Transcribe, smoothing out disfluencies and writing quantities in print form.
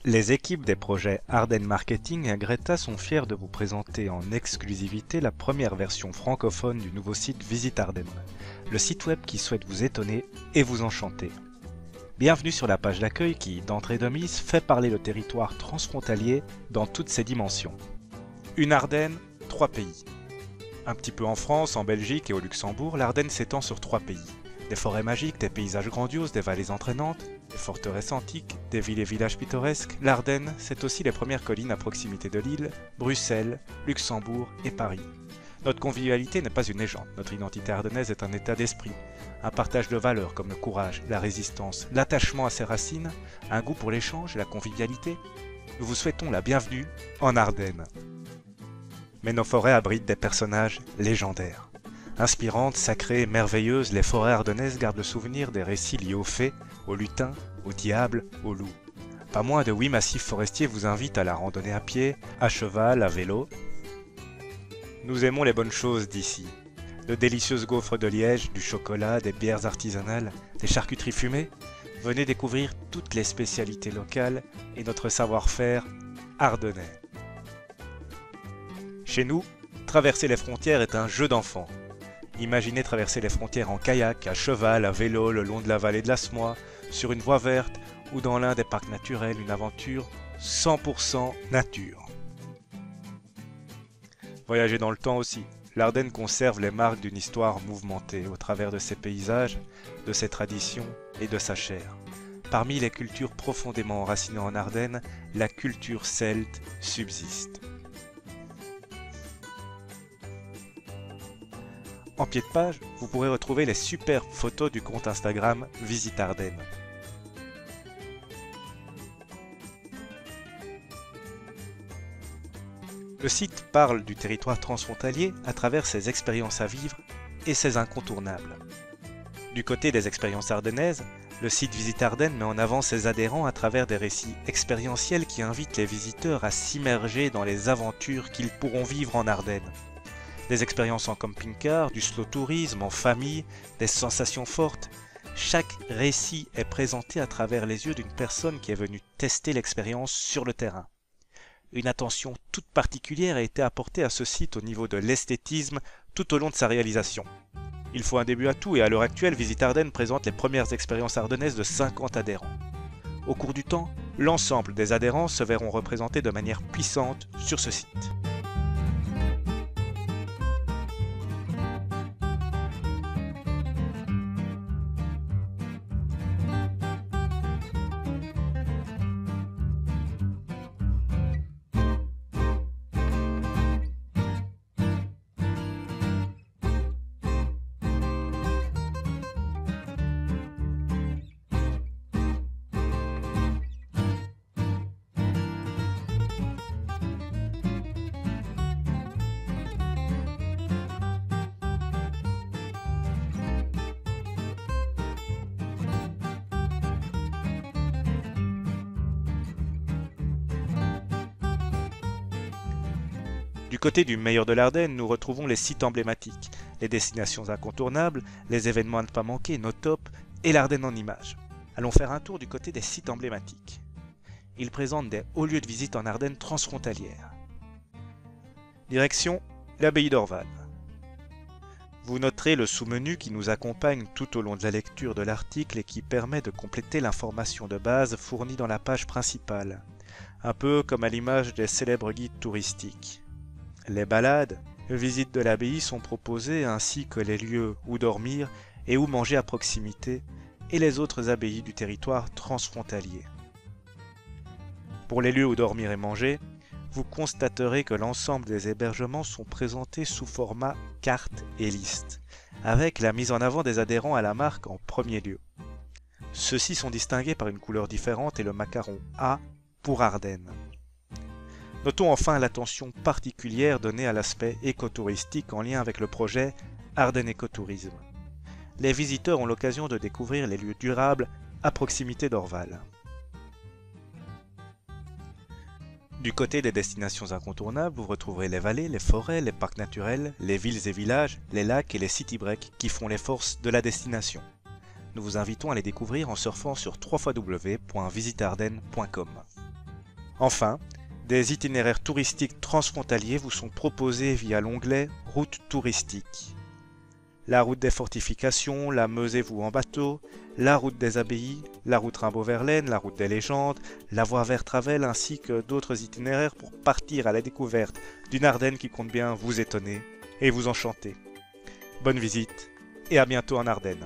Les équipes des projets Ardennes Marketing et Greta sont fiers de vous présenter en exclusivité la première version francophone du nouveau site Visite Ardennes, le site web qui souhaite vous étonner et vous enchanter. Bienvenue sur la page d'accueil qui, d'entrée de mise, fait parler le territoire transfrontalier dans toutes ses dimensions. Une Ardenne, 3 pays. Un petit peu en France, en Belgique et au Luxembourg, l'Ardenne s'étend sur 3 pays. Des forêts magiques, des paysages grandioses, des vallées entraînantes, des forteresses antiques, des villes et villages pittoresques, l'Ardenne, c'est aussi les premières collines à proximité de Lille, Bruxelles, Luxembourg et Paris. Notre convivialité n'est pas une légende, notre identité ardennaise est un état d'esprit, un partage de valeurs comme le courage, la résistance, l'attachement à ses racines, un goût pour l'échange et la convivialité. Nous vous souhaitons la bienvenue en Ardennes. Mais nos forêts abritent des personnages légendaires. Inspirantes, sacrées, merveilleuses, les forêts ardennaises gardent le souvenir des récits liés aux fées, aux lutins, aux diables, aux loups. Pas moins de 8 massifs forestiers vous invitent à la randonnée à pied, à cheval, à vélo. Nous aimons les bonnes choses d'ici. De délicieuses gaufres de liège, du chocolat, des bières artisanales, des charcuteries fumées. Venez découvrir toutes les spécialités locales et notre savoir-faire ardennais. Chez nous, traverser les frontières est un jeu d'enfant. Imaginez traverser les frontières en kayak, à cheval, à vélo, le long de la vallée de la Smois, sur une voie verte ou dans l'un des parcs naturels, une aventure 100% nature. Voyager dans le temps aussi. L'Ardenne conserve les marques d'une histoire mouvementée au travers de ses paysages, de ses traditions et de sa chair. Parmi les cultures profondément enracinées en Ardennes, la culture celte subsiste. En pied de page, vous pourrez retrouver les superbes photos du compte Instagram Visite Ardennes. Le site parle du territoire transfrontalier à travers ses expériences à vivre et ses incontournables. Du côté des expériences ardennaises, le site Visite Ardennes met en avant ses adhérents à travers des récits expérientiels qui invitent les visiteurs à s'immerger dans les aventures qu'ils pourront vivre en Ardennes. Des expériences en camping-car, du slow tourisme, en famille, des sensations fortes. Chaque récit est présenté à travers les yeux d'une personne qui est venue tester l'expérience sur le terrain. Une attention toute particulière a été apportée à ce site au niveau de l'esthétisme tout au long de sa réalisation. Il faut un début à tout et à l'heure actuelle, Visite Ardennes présente les premières expériences ardennaises de 50 adhérents. Au cours du temps, l'ensemble des adhérents se verront représentés de manière puissante sur ce site. Du côté du meilleur de l'Ardenne, nous retrouvons les sites emblématiques, les destinations incontournables, les événements à ne pas manquer, nos tops et l'Ardenne en images. Allons faire un tour du côté des sites emblématiques. Ils présentent des hauts lieux de visite en Ardennes transfrontalières. Direction l'abbaye d'Orval. Vous noterez le sous-menu qui nous accompagne tout au long de la lecture de l'article et qui permet de compléter l'information de base fournie dans la page principale, un peu comme à l'image des célèbres guides touristiques. Les balades, visites de l'abbaye sont proposées ainsi que les lieux où dormir et où manger à proximité et les autres abbayes du territoire transfrontalier. Pour les lieux où dormir et manger, vous constaterez que l'ensemble des hébergements sont présentés sous format carte et liste, avec la mise en avant des adhérents à la marque en premier lieu. Ceux-ci sont distingués par une couleur différente et le macaron A pour Ardennes. Notons enfin l'attention particulière donnée à l'aspect écotouristique en lien avec le projet Ardennes Écotourisme. Les visiteurs ont l'occasion de découvrir les lieux durables à proximité d'Orval. Du côté des destinations incontournables, vous retrouverez les vallées, les forêts, les parcs naturels, les villes et villages, les lacs et les city breaks qui font les forces de la destination. Nous vous invitons à les découvrir en surfant sur www.visiteardennes.com. Enfin, des itinéraires touristiques transfrontaliers vous sont proposés via l'onglet Routes touristiques. La route des fortifications, la Meusez-vous en bateau, la route des abbayes, la route Rimbaud-Verlaine, la route des légendes, la voie Vert-Travel ainsi que d'autres itinéraires pour partir à la découverte d'une Ardenne qui compte bien vous étonner et vous enchanter. Bonne visite et à bientôt en Ardennes.